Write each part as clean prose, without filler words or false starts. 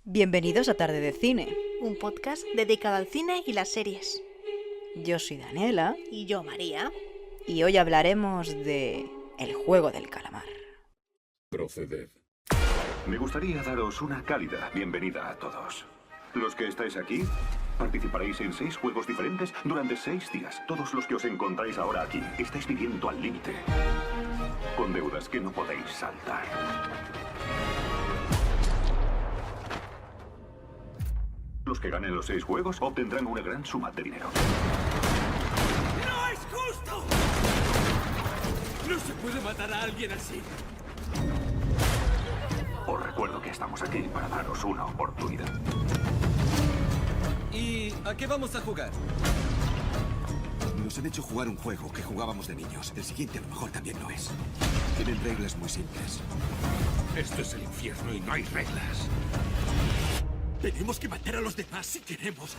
Bienvenidos a Tarde de Cine. Un podcast dedicado al cine y las series. Yo soy Daniela. Y yo, María. Y hoy hablaremos de El juego del calamar. Proceded. Me gustaría daros una cálida bienvenida a todos. Los que estáis aquí, participaréis en 6 juegos diferentes durante 6 días. Todos los que os encontráis ahora aquí estáis viviendo al límite, con deudas que no podéis saltar. Los que ganen los 6 juegos obtendrán una gran suma de dinero. ¡No es justo! No se puede matar a alguien así. Os recuerdo que estamos aquí para daros una oportunidad. ¿Y a qué vamos a jugar? Nos han hecho jugar un juego que jugábamos de niños. El siguiente a lo mejor también lo es. Tienen reglas muy simples. Esto es el infierno y no hay reglas. Tenemos que matar a los demás si queremos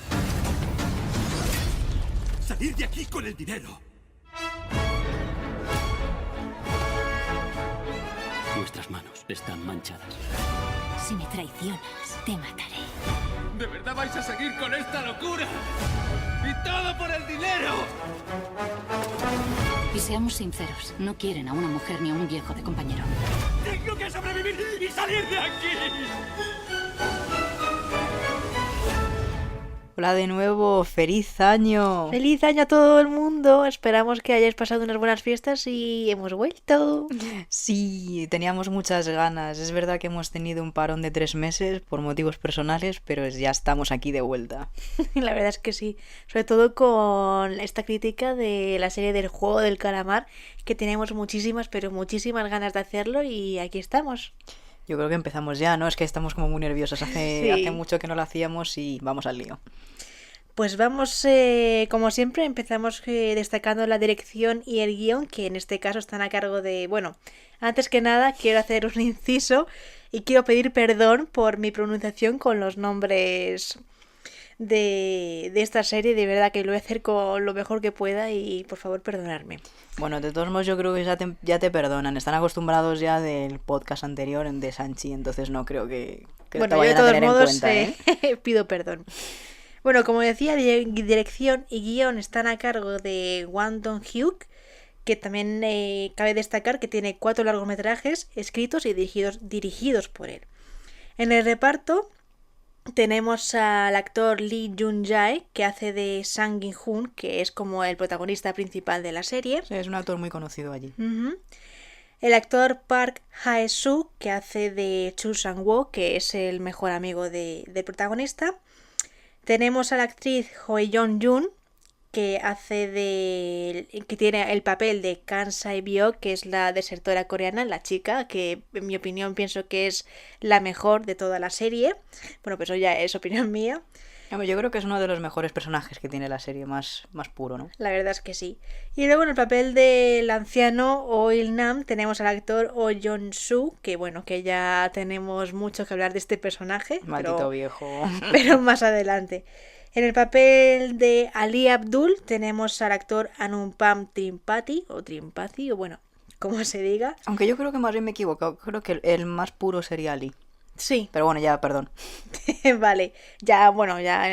salir de aquí con el dinero. Nuestras manos están manchadas. Si me traicionas, te mataré. ¿De verdad vais a seguir con esta locura? ¡Y todo por el dinero! Y seamos sinceros, no quieren a una mujer ni a un viejo de compañero. ¡Tengo que sobrevivir y salir de aquí! Hola de nuevo, feliz año. ¡Feliz año a todo el mundo! Esperamos que hayáis pasado unas buenas fiestas y hemos vuelto. Sí, teníamos muchas ganas. Es verdad que hemos tenido un parón de 3 meses por motivos personales, pero ya estamos aquí de vuelta. La verdad es que sí. Sobre todo con esta crítica de la serie del juego del calamar, que tenemos muchísimas, pero muchísimas ganas de hacerlo y aquí estamos. Yo creo que empezamos ya, ¿no? Es que estamos como muy nerviosos. Sí. Hace mucho que no lo hacíamos y vamos al lío. Pues vamos, como siempre, empezamos destacando la dirección y el guión, que en este caso están a cargo de... Bueno, antes que nada quiero hacer un inciso y quiero pedir perdón por mi pronunciación con los nombres de esta serie. De verdad que lo voy a hacer con lo mejor que pueda y por favor perdonarme. Bueno, de todos modos yo creo que ya te perdonan. Están acostumbrados ya del podcast anterior de Sanchi, entonces no creo que Bueno, te yo de vayan a todos tener modos en cuenta, ¿eh? pido perdón. Bueno, como decía, dirección y guión están a cargo de Wang Dong-hyuk, que también cabe destacar que tiene 4 largometrajes escritos y dirigidos por él. En el reparto tenemos al actor Lee Jun-jae, que hace de Sang Gi-hun, que es como el protagonista principal de la serie. Sí, es un actor muy conocido allí. Uh-huh. El actor Park Hae-soo, que hace de Chu Sang-woo, que es el mejor amigo del protagonista. Tenemos a la actriz Hoi Yeon-jun, que tiene el papel de Kang Sae-byo, que es la desertora coreana, la chica, que en mi opinión pienso que es la mejor de toda la serie. Bueno, pues eso ya es opinión mía. Yo creo que es uno de los mejores personajes que tiene la serie, más puro, ¿no? La verdad es que sí. Y luego en el papel del anciano Oh Il-nam tenemos al actor Oh Yeon-soo, que bueno, que ya tenemos mucho que hablar de este personaje. Maldito viejo. Pero más adelante. En el papel de Ali Abdul tenemos al actor Anumpam Tripathi, o bueno, como se diga. Aunque yo creo que más bien me he equivocado. Creo que el más puro sería Ali. Sí. Pero bueno, ya, perdón. Vale, ya, bueno, ya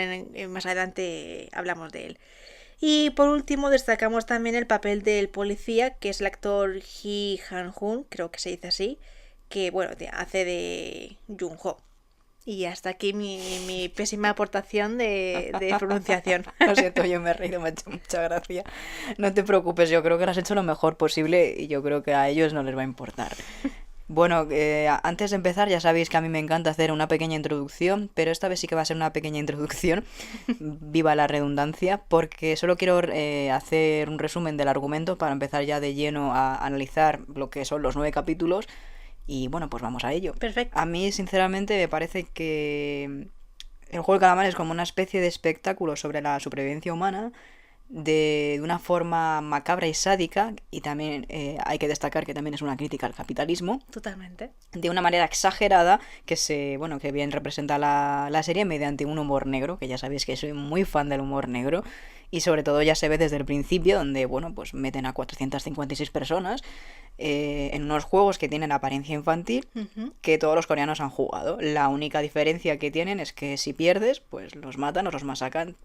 más adelante hablamos de él. Y por último destacamos también el papel del policía, que es el actor Hee Han-hoon, creo que se dice así, que bueno, hace de Jung-ho. Y hasta aquí mi pésima aportación de pronunciación. Lo siento, yo me he reído, me ha hecho mucha gracia. No te preocupes, yo creo que lo has hecho lo mejor posible y yo creo que a ellos no les va a importar. Bueno, antes de empezar ya sabéis que a mí me encanta hacer una pequeña introducción, pero esta vez sí que va a ser una pequeña introducción, viva la redundancia, porque solo quiero hacer un resumen del argumento para empezar ya de lleno a analizar lo que son los 9 capítulos y bueno, pues vamos a ello. Perfecto. A mí sinceramente me parece que el juego del calamar es como una especie de espectáculo sobre la supervivencia humana de una forma macabra y sádica, y también hay que destacar que también es una crítica al capitalismo, Totalmente. de una manera exagerada que bien representa la serie mediante un humor negro, que ya sabéis que soy muy fan del humor negro, y sobre todo ya se ve desde el principio, donde bueno, pues meten a 456 personas en unos juegos que tienen apariencia infantil, que todos los coreanos han jugado. La única diferencia que tienen es que si pierdes, pues los matan o los masacran,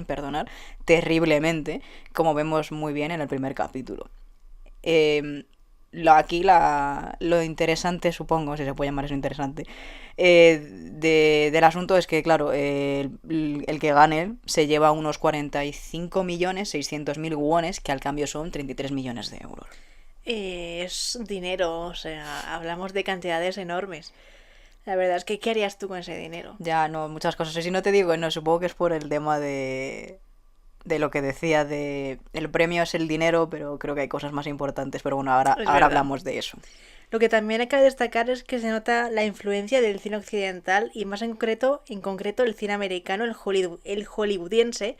perdonar, terriblemente, como vemos muy bien en el primer capítulo. Lo interesante, supongo, si se puede llamar eso interesante, del asunto es que, claro, el que gane se lleva unos 45.600.000 wones, que al cambio son 33 millones de euros. Es dinero, o sea, hablamos de cantidades enormes. La verdad es que, ¿qué harías tú con ese dinero? Ya, no, muchas cosas. Y si no te digo, no, supongo que es por el tema de lo que decía el premio es el dinero, pero creo que hay cosas más importantes. Pero bueno, ahora hablamos de eso. Lo que también hay que destacar es que se nota la influencia del cine occidental y más en concreto el cine americano, el hollywoodiense,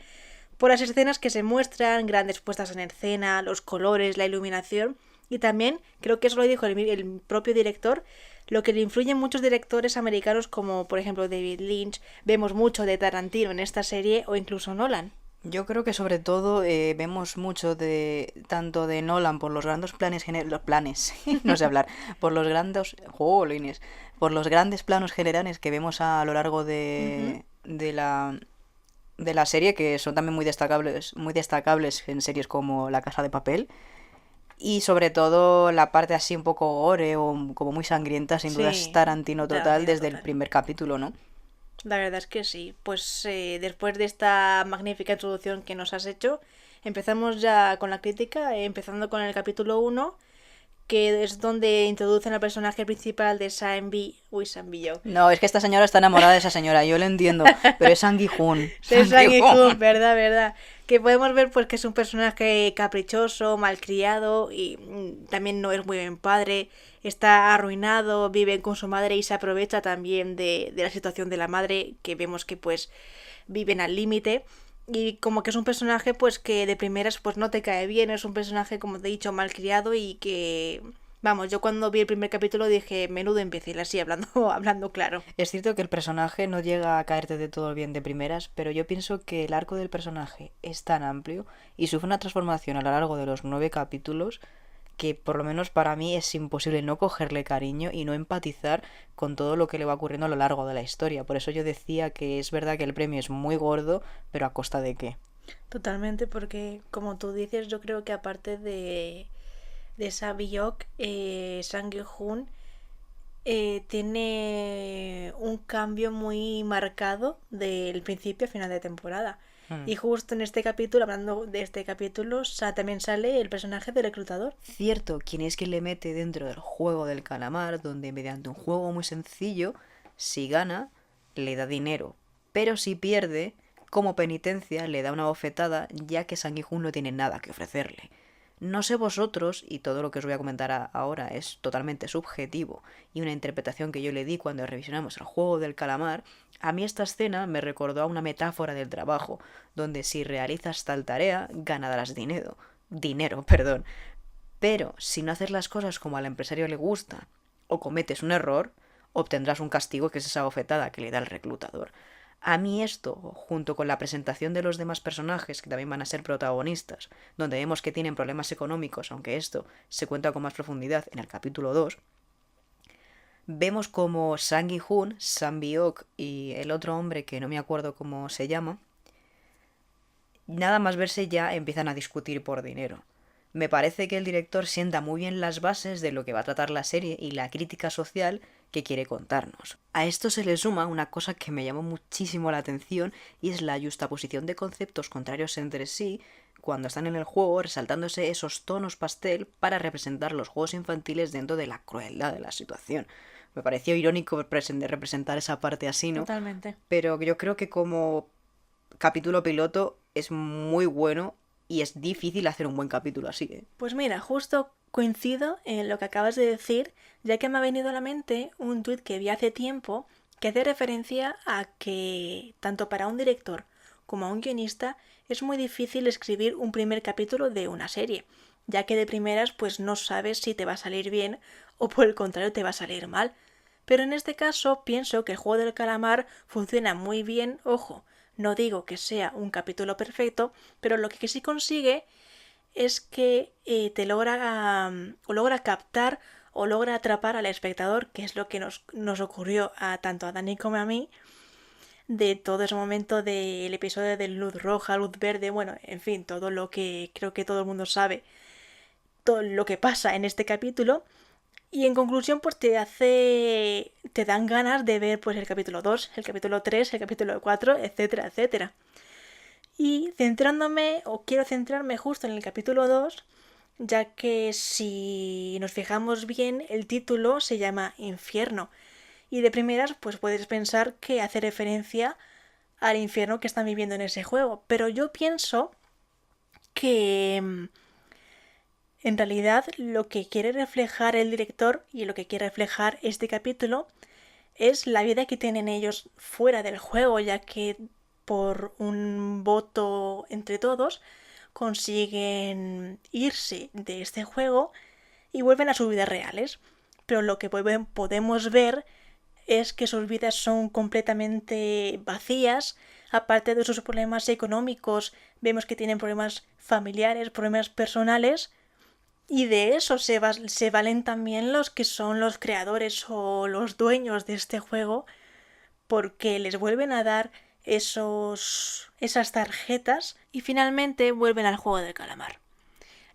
por las escenas que se muestran, grandes puestas en escena, los colores, la iluminación, y también, creo que eso lo dijo el propio director, lo que le influye en muchos directores americanos como por ejemplo David Lynch, vemos mucho de Tarantino en esta serie o incluso Nolan. Yo creo que sobre todo vemos mucho tanto de Nolan por los grandes no sé hablar, por los grandes planos generales que vemos a lo largo de la serie, que son también muy destacables en series como La Casa de Papel. Y sobre todo la parte así un poco gore o como muy sangrienta, sin duda es Tarantino total desde el primer capítulo, ¿no? La verdad es que sí. Pues después de esta magnífica introducción que nos has hecho, empezamos ya con la crítica, empezando con el capítulo 1, que es donde introducen al personaje principal de Sang-gi-hoon. No, es que esta señora está enamorada de esa señora, yo lo entiendo, pero es Sang-gi-hoon. Es Sang-gi-hoon, verdad. Que podemos ver pues que es un personaje caprichoso, malcriado y también no es muy buen padre, está arruinado, vive con su madre y se aprovecha también de la situación de la madre, que vemos que pues viven al límite. Y como que es un personaje pues que de primeras pues no te cae bien, es un personaje como te he dicho malcriado y que... Vamos, yo cuando vi el primer capítulo dije, menudo imbécil, así hablando claro. Es cierto que el personaje no llega a caerte de todo bien de primeras, pero yo pienso que el arco del personaje es tan amplio y sufre una transformación a lo largo de los 9 capítulos que por lo menos para mí es imposible no cogerle cariño y no empatizar con todo lo que le va ocurriendo a lo largo de la historia. Por eso yo decía que es verdad que el premio es muy gordo, pero ¿a costa de qué? Totalmente, porque como tú dices, yo creo que aparte de Sang-gi-ok, Sang-gi-hoon tiene un cambio muy marcado del principio a final de temporada. Y justo en este capítulo, hablando de este capítulo, también sale el personaje del reclutador. Cierto, quien es quien le mete dentro del juego del calamar, donde mediante un juego muy sencillo, si gana, le da dinero. Pero si pierde, como penitencia, le da una bofetada, ya que Sang-gi-hoon no tiene nada que ofrecerle. No sé vosotros, y todo lo que os voy a comentar ahora es totalmente subjetivo, y una interpretación que yo le di cuando revisionamos el juego del calamar, a mí esta escena me recordó a una metáfora del trabajo, donde si realizas tal tarea, ganarás dinero. Pero si no haces las cosas como al empresario le gusta, o cometes un error, obtendrás un castigo que es esa bofetada que le da el reclutador. A mí esto, junto con la presentación de los demás personajes que también van a ser protagonistas, donde vemos que tienen problemas económicos, aunque esto se cuenta con más profundidad en el capítulo 2, vemos como Sang-gi-hoon, Sang-bi-ok y el otro hombre que no me acuerdo cómo se llama, nada más verse ya empiezan a discutir por dinero. Me parece que el director sienta muy bien las bases de lo que va a tratar la serie y la crítica social que quiere contarnos. A esto se le suma una cosa que me llamó muchísimo la atención y es la yuxtaposición de conceptos contrarios entre sí cuando están en el juego, resaltándose esos tonos pastel para representar los juegos infantiles dentro de la crueldad de la situación. Me pareció irónico representar esa parte así, ¿no? Totalmente. Pero yo creo que como capítulo piloto es muy bueno y es difícil hacer un buen capítulo así, ¿eh? Pues mira, justo coincido en lo que acabas de decir, ya que me ha venido a la mente un tuit que vi hace tiempo que hace referencia a que tanto para un director como a un guionista, es muy difícil escribir un primer capítulo de una serie, ya que de primeras pues no sabes si te va a salir bien o por el contrario te va a salir mal. Pero en este caso pienso que el juego del calamar funciona muy bien, ojo, no digo que sea un capítulo perfecto, pero lo que sí consigue es que te logra captar o logra atrapar al espectador, que es lo que nos ocurrió tanto a Dani como a mí, de todo ese momento del episodio de luz roja, luz verde, bueno, en fin, todo lo que creo que todo el mundo sabe, todo lo que pasa en este capítulo. Y en conclusión, pues te dan ganas de ver pues el capítulo 2, el capítulo 3, el capítulo 4, etcétera, etcétera. Y quiero centrarme justo en el capítulo 2, ya que si nos fijamos bien, el título se llama Infierno. Y de primeras, pues puedes pensar que hace referencia al infierno que están viviendo en ese juego. Pero yo pienso que en realidad lo que quiere reflejar el director y lo que quiere reflejar este capítulo es la vida que tienen ellos fuera del juego, ya que por un voto entre todos consiguen irse de este juego y vuelven a sus vidas reales. Pero lo que podemos ver es que sus vidas son completamente vacías. Aparte de sus problemas económicos, vemos que tienen problemas familiares, problemas personales, y de eso se valen también los que son los creadores o los dueños de este juego, porque les vuelven a dar esas tarjetas y finalmente vuelven al juego del calamar.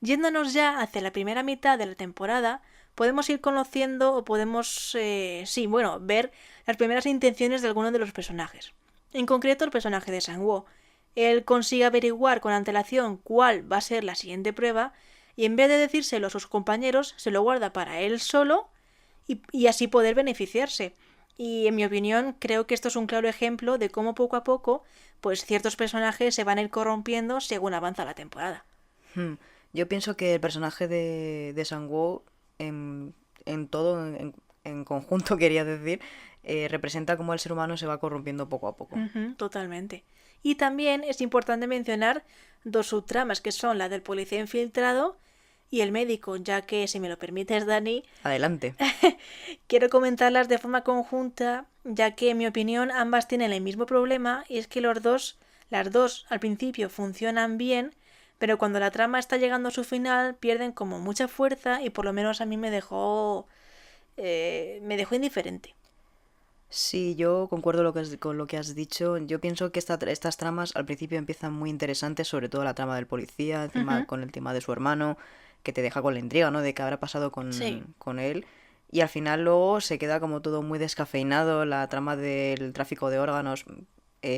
Yéndonos ya hacia la primera mitad de la temporada, podemos ir conociendo o podemos, ver las primeras intenciones de algunos de los personajes. En concreto, el personaje de Sang-woo. Él consigue averiguar con antelación cuál va a ser la siguiente prueba y en vez de decírselo a sus compañeros, se lo guarda para él solo y así poder beneficiarse. Y en mi opinión, creo que esto es un claro ejemplo de cómo poco a poco, pues ciertos personajes se van a ir corrompiendo según avanza la temporada. Yo pienso que el personaje de Sang-woo en todo, en conjunto quería decir, representa cómo el ser humano se va corrompiendo poco a poco. Totalmente. Y también es importante mencionar dos subtramas que son la del policía infiltrado y el médico, ya que, si me lo permites, Dani, Adelante. quiero comentarlas de forma conjunta, ya que en mi opinión ambas tienen el mismo problema, y es que las dos al principio funcionan bien, pero cuando la trama está llegando a su final pierden como mucha fuerza y por lo menos a mí me dejó indiferente. Sí, yo concuerdo con lo que has dicho. Yo pienso que estas tramas al principio empiezan muy interesantes, sobre todo la trama del policía, encima con el tema de su hermano, que te deja con la intriga, ¿no? De qué habrá pasado con él. Y al final luego se queda como todo muy descafeinado. La trama del tráfico de órganos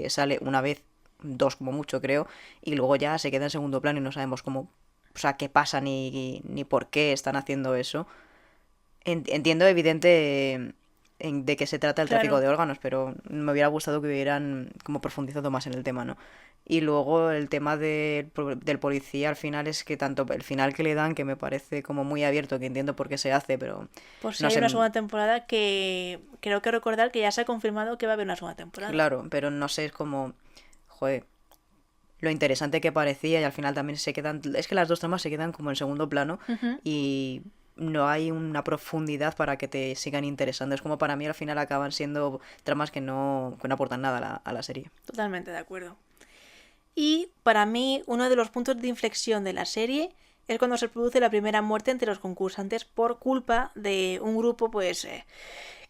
sale una vez, dos como mucho creo, y luego ya se queda en segundo plano y no sabemos cómo, o sea, qué pasa ni por qué están haciendo eso. Entiendo evidente de qué se trata el tráfico de órganos, pero me hubiera gustado que hubieran como profundizado más en el tema, ¿no? Y luego el tema del policía al final es que tanto el final que le dan, que me parece como muy abierto, que entiendo por qué se hace, pero... Por si hay una segunda temporada, que creo que recordar que ya se ha confirmado que va a haber una segunda temporada. Claro, pero no sé, es como... Joder, lo interesante que parecía y al final también se quedan... Es que las dos tramas se quedan como en segundo plano y... no hay una profundidad para que te sigan interesando. Es como para mí al final acaban siendo tramas que no aportan nada a la serie. Totalmente de acuerdo. Y para mí uno de los puntos de inflexión de la serie es cuando se produce la primera muerte entre los concursantes por culpa de un grupo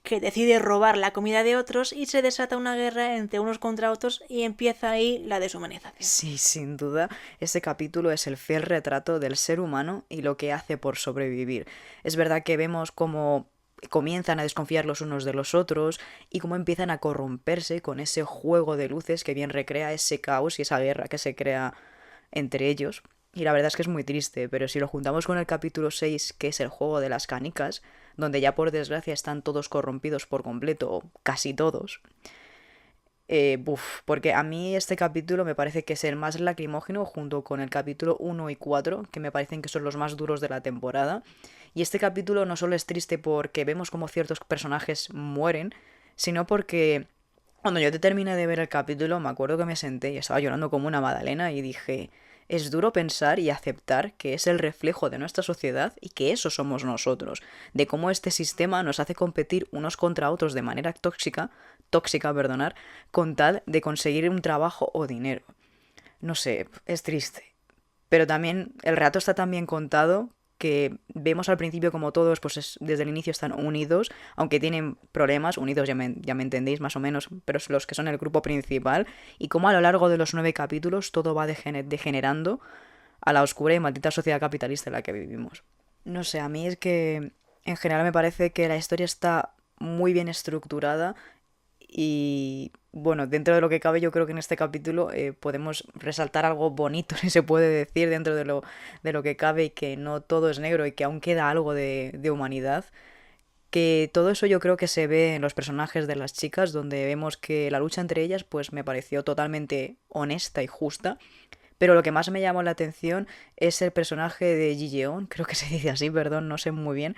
que decide robar la comida de otros y se desata una guerra entre unos contra otros y empieza ahí la deshumanización. Sí, sin duda, este capítulo es el fiel retrato del ser humano y lo que hace por sobrevivir. Es verdad que vemos cómo comienzan a desconfiar los unos de los otros y cómo empiezan a corromperse con ese juego de luces que bien recrea ese caos y esa guerra que se crea entre ellos. Y la verdad es que es muy triste, pero si lo juntamos con el capítulo 6, que es el juego de las canicas, donde ya por desgracia están todos corrompidos por completo, o casi todos. Porque a mí este capítulo me parece que es el más lacrimógeno junto con el capítulo 1 y 4, que me parecen que son los más duros de la temporada. Y este capítulo no solo es triste porque vemos como ciertos personajes mueren, sino porque Cuando yo terminé de ver el capítulo, me acuerdo que me senté y estaba llorando como una magdalena y dije, es duro pensar y aceptar que es el reflejo de nuestra sociedad y que eso somos nosotros, de cómo este sistema nos hace competir unos contra otros de manera tóxica, perdonar, con tal de conseguir un trabajo o dinero. No sé, es triste. Pero también el relato está tan bien contado que vemos al principio como todos, pues desde el inicio están unidos, aunque tienen problemas, unidos ya me entendéis más o menos, pero es los que son el grupo principal, y como a lo largo de los 9 capítulos todo va degenerando a la oscura y maldita sociedad capitalista en la que vivimos. No sé, a mí es que en general me parece que la historia está muy bien estructurada y bueno, dentro de lo que cabe yo creo que en este capítulo podemos resaltar algo bonito, si se puede decir, dentro de lo que cabe y que no todo es negro y que aún queda algo de humanidad. Que todo eso yo creo que se ve en los personajes de las chicas, donde vemos que la lucha entre ellas pues me pareció totalmente honesta y justa. Pero lo que más me llamó la atención es el personaje de Ji Yeon, creo que se dice así, perdón, no sé muy bien,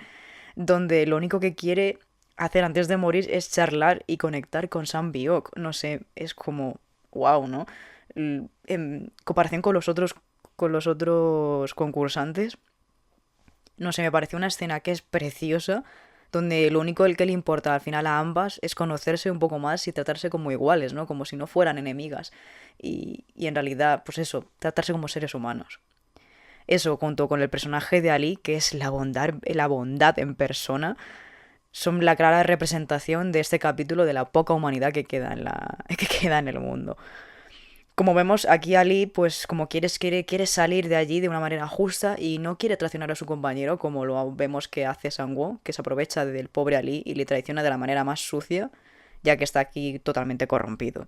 donde lo único que quiere hacer antes de morir es charlar y conectar con Sam Biok. No sé, es como wow, ¿no? En comparación con los otros concursantes, no sé, me pareció una escena que es preciosa, donde lo único que le importa al final a ambas es conocerse un poco más y tratarse como iguales, ¿no? Como si no fueran enemigas. Y en realidad, pues eso, tratarse como seres humanos. Eso, junto con el personaje de Ali, que es la bondad en persona, son la clara representación de este capítulo de la poca humanidad que queda que queda en el mundo. Como vemos, aquí Ali, pues como quiere salir de allí de una manera justa y no quiere traicionar a su compañero, como lo vemos que hace Sang-woo, que se aprovecha del pobre Ali y le traiciona de la manera más sucia, ya que está aquí totalmente corrompido.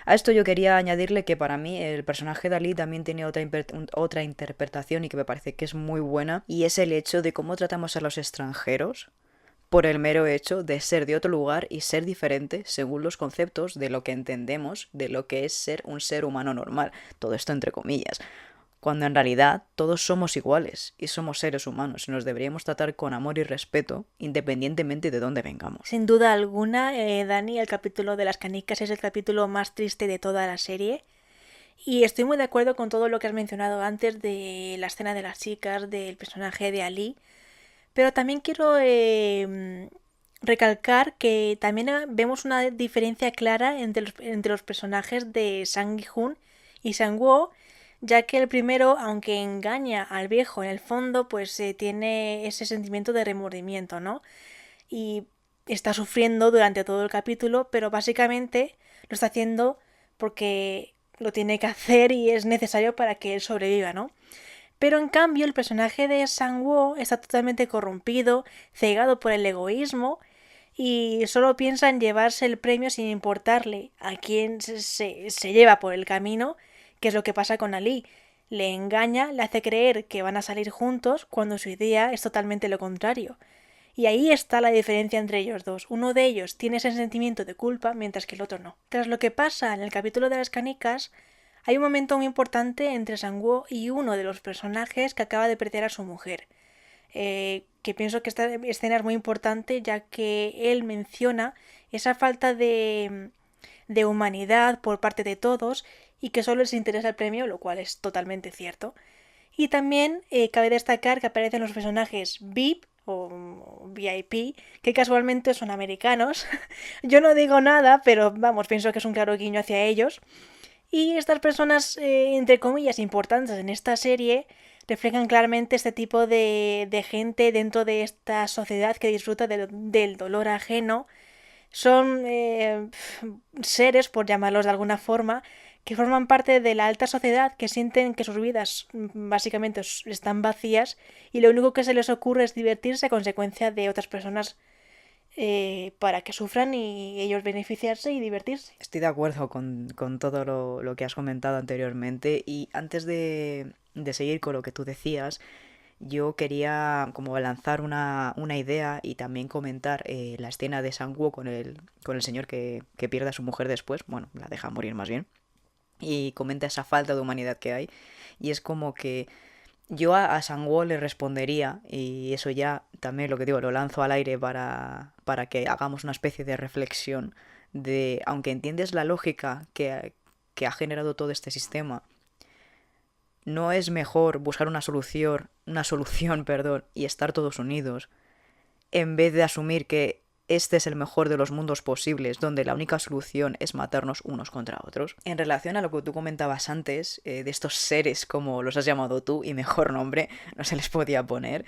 A esto yo quería añadirle que para mí el personaje de Ali también tiene otra interpretación y que me parece que es muy buena, y es el hecho de cómo tratamos a los extranjeros por el mero hecho de ser de otro lugar y ser diferente según los conceptos de lo que entendemos de lo que es ser un ser humano normal. Todo esto entre comillas. Cuando en realidad todos somos iguales y somos seres humanos y nos deberíamos tratar con amor y respeto independientemente de dónde vengamos. Sin duda alguna, Dani, el capítulo de las canicas es el capítulo más triste de toda la serie. Y estoy muy de acuerdo con todo lo que has mencionado antes de la escena de las chicas, del personaje de Ali. Pero también quiero recalcar que también vemos una diferencia clara entre los personajes de Sang Gi-hun y Sang-woo, ya que el primero, aunque engaña al viejo en el fondo, pues tiene ese sentimiento de remordimiento, ¿no? Y está sufriendo durante todo el capítulo, pero básicamente lo está haciendo porque lo tiene que hacer y es necesario para que él sobreviva, ¿no? Pero en cambio el personaje de Sang-woo está totalmente corrompido, cegado por el egoísmo y solo piensa en llevarse el premio sin importarle a quién se lleva por el camino, que es lo que pasa con Ali. Le engaña, le hace creer que van a salir juntos cuando su idea es totalmente lo contrario. Y ahí está la diferencia entre ellos dos. Uno de ellos tiene ese sentimiento de culpa, mientras que el otro no. Tras lo que pasa en el capítulo de las canicas, hay un momento muy importante entre Sang-woo y uno de los personajes que acaba de perder a su mujer. Que pienso que esta escena es muy importante, ya que él menciona esa falta de humanidad por parte de todos y que solo les interesa el premio, lo cual es totalmente cierto. Y también cabe destacar que aparecen los personajes VIP o VIP, que casualmente son americanos. Yo no digo nada, pero vamos, pienso que es un claro guiño hacia ellos. Y estas personas, entre comillas, importantes en esta serie, reflejan claramente este tipo de gente dentro de esta sociedad que disfruta del dolor ajeno. Son seres, por llamarlos de alguna forma, que forman parte de la alta sociedad, que sienten que sus vidas básicamente están vacías y lo único que se les ocurre es divertirse a consecuencia de otras personas para que sufran y ellos beneficiarse y divertirse. Estoy de acuerdo con todo lo que has comentado anteriormente, y antes de seguir con lo que tú decías, yo quería como lanzar una idea y también comentar la escena de Sang-woo con el señor que pierde a su mujer después, bueno, la deja morir más bien, y comenta esa falta de humanidad que hay, y es como que yo a Sang-woo le respondería, y eso ya también lo que digo, lo lanzo al aire para que hagamos una especie de reflexión de, aunque entiendes la lógica que ha generado todo este sistema, no es mejor buscar una solución, perdón, y estar todos unidos, en vez de asumir que este es el mejor de los mundos posibles, donde la única solución es matarnos unos contra otros. En relación a lo que tú comentabas antes, de estos seres como los has llamado tú, y mejor nombre no se les podía poner,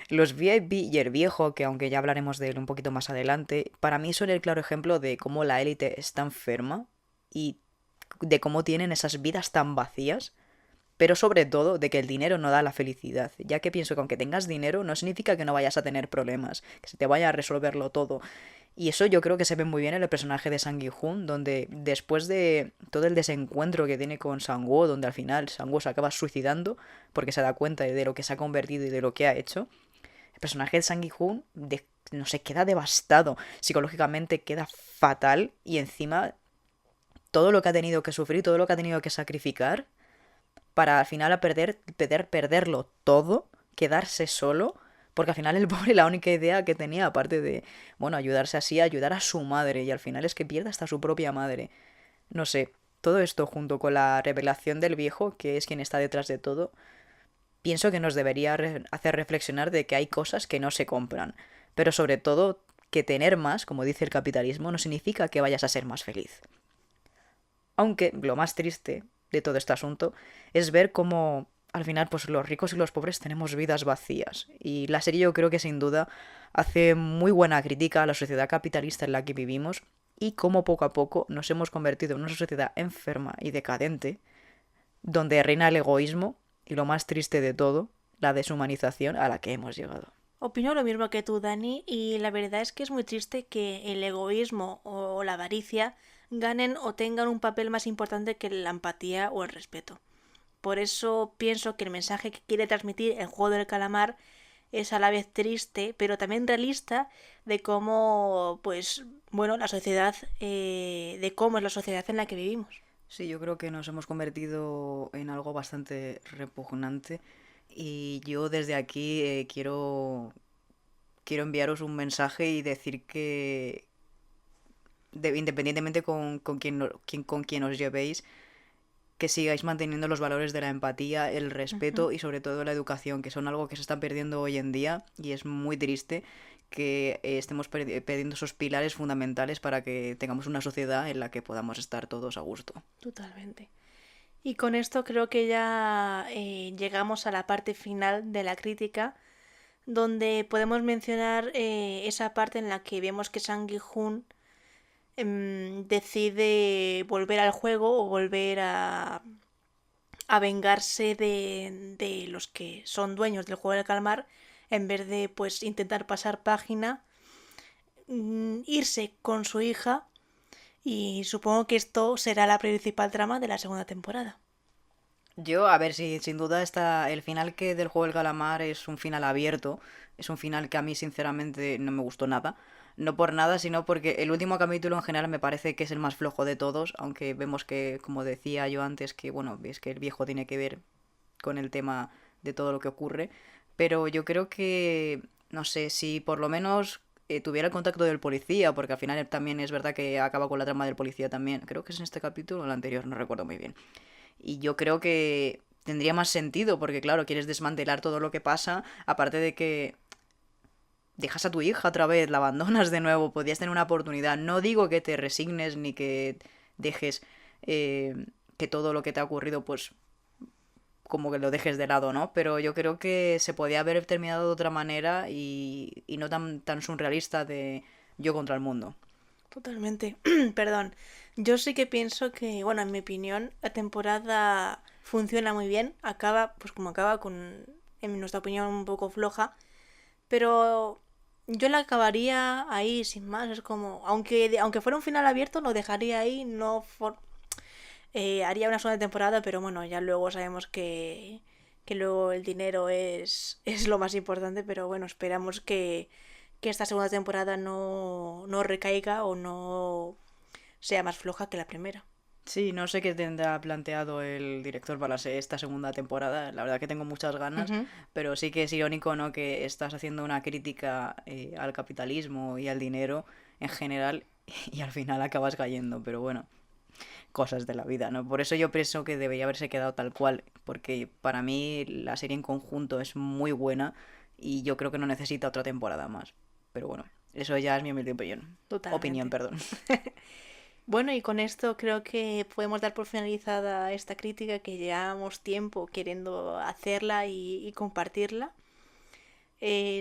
los VIP y el viejo, que aunque ya hablaremos de él un poquito más adelante, para mí son el claro ejemplo de cómo la élite está enferma y de cómo tienen esas vidas tan vacías, pero sobre todo de que el dinero no da la felicidad, ya que pienso que aunque tengas dinero no significa que no vayas a tener problemas, que se te vaya a resolverlo todo. Y eso yo creo que se ve muy bien en el personaje de Sang Gi-hoon, donde después de todo el desencuentro que tiene con Sang-woo, donde al final Sang-woo se acaba suicidando porque se da cuenta de lo que se ha convertido y de lo que ha hecho, el personaje de Sang Gi-hoon no sé, queda devastado, psicológicamente queda fatal y encima todo lo que ha tenido que sufrir, todo lo que ha tenido que sacrificar para al final perderlo todo, quedarse solo, porque al final el pobre la única idea que tenía, aparte de, bueno, ayudarse así, ayudar a su madre, y al final es que pierde hasta su propia madre. No sé, todo esto junto con la revelación del viejo, que es quien está detrás de todo, pienso que nos debería hacer reflexionar de que hay cosas que no se compran, pero sobre todo que tener más, como dice el capitalismo, no significa que vayas a ser más feliz. Aunque lo más triste de todo este asunto es ver cómo al final pues los ricos y los pobres tenemos vidas vacías, y la serie yo creo que sin duda hace muy buena crítica a la sociedad capitalista en la que vivimos y cómo poco a poco nos hemos convertido en una sociedad enferma y decadente donde reina el egoísmo y, lo más triste de todo, la deshumanización a la que hemos llegado. Opino lo mismo que tú, Dani, y la verdad es que es muy triste que el egoísmo o la avaricia ganen o tengan un papel más importante que la empatía o el respeto. Por eso pienso que el mensaje que quiere transmitir el juego del calamar es a la vez triste, pero también realista, de cómo, pues, bueno, la sociedad, de cómo es la sociedad en la que vivimos. Sí, yo creo que nos hemos convertido en algo bastante repugnante, y yo desde aquí quiero enviaros un mensaje y decir que independientemente con quién os llevéis, que sigáis manteniendo los valores de la empatía, el respeto y sobre todo la educación, que son algo que se está perdiendo hoy en día, y es muy triste que estemos perdiendo esos pilares fundamentales para que tengamos una sociedad en la que podamos estar todos a gusto. Totalmente. Y con esto creo que ya llegamos a la parte final de la crítica, donde podemos mencionar esa parte en la que vemos que Sang Gi-hoon decide volver al juego o volver a vengarse de los que son dueños del juego del calamar, en vez de pues intentar pasar página, irse con su hija, y supongo que esto será la principal trama de la segunda temporada. Yo, a ver, si sin duda el final que del juego del calamar es un final abierto, es un final que a mí sinceramente no me gustó nada. No por nada, sino porque el último capítulo en general me parece que es el más flojo de todos, aunque vemos que, como decía yo antes, que bueno, ves que el viejo tiene que ver con el tema de todo lo que ocurre, pero yo creo que, no sé, si por lo menos tuviera el contacto del policía, porque al final también es verdad que acaba con la trama del policía también, creo que es en este capítulo o el anterior, no recuerdo muy bien. Y yo creo que tendría más sentido, porque claro, quieres desmantelar todo lo que pasa, aparte de que dejas a tu hija otra vez, la abandonas de nuevo, podrías tener una oportunidad. No digo que te resignes ni que dejes que todo lo que te ha ocurrido, pues, como que lo dejes de lado, ¿no? Pero yo creo que se podía haber terminado de otra manera y no tan surrealista de yo contra el mundo. Totalmente. Perdón. Yo sí que pienso que, bueno, en mi opinión, la temporada funciona muy bien. Acaba, pues como acaba, en nuestra opinión, un poco floja. Pero yo la acabaría ahí, sin más. Es como, aunque fuera un final abierto, lo dejaría ahí. Haría una segunda temporada, pero bueno, ya luego sabemos que luego el dinero es lo más importante. Pero bueno, esperamos que esta segunda temporada no recaiga o no sea más floja que la primera. Sí, no sé qué tendrá planteado el director para esta segunda temporada. La verdad que tengo muchas ganas, pero sí que es irónico, ¿no?, que estás haciendo una crítica al capitalismo y al dinero en general y al final acabas cayendo, pero bueno, cosas de la vida, ¿no? Por eso yo pienso que debería haberse quedado tal cual, porque para mí la serie en conjunto es muy buena y yo creo que no necesita otra temporada más. Pero bueno, eso ya es mi humilde opinión. Totalmente. Opinión, perdón. Bueno, y con esto creo que podemos dar por finalizada esta crítica que llevamos tiempo queriendo hacerla y compartirla.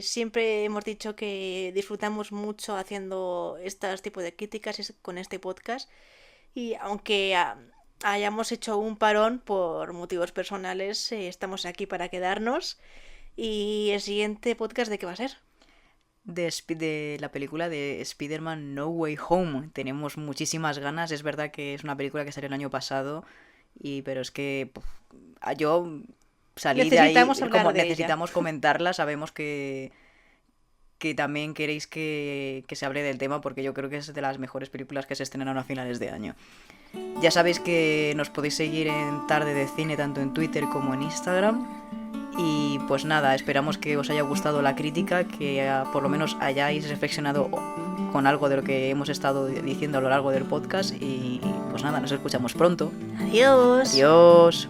Siempre hemos dicho que disfrutamos mucho haciendo estos tipos de críticas con este podcast. Y aunque hayamos hecho un parón por motivos personales, estamos aquí para quedarnos. ¿Y el siguiente podcast de qué va a ser? De la película de Spider-Man No Way Home. Tenemos muchísimas ganas. Es verdad que es una película que salió el año pasado, pero es que yo salí de ahí Necesitamos hablar como de ella. necesitamos comentarla. Sabemos que también queréis que se hable del tema, porque yo creo que es de las mejores películas que se estrenaron a finales de año. Ya sabéis que nos podéis seguir en Tarde de Cine tanto en Twitter como en Instagram. Y pues nada, esperamos que os haya gustado la crítica, que por lo menos hayáis reflexionado con algo de lo que hemos estado diciendo a lo largo del podcast. Y pues nada, nos escuchamos pronto. Adiós. Adiós.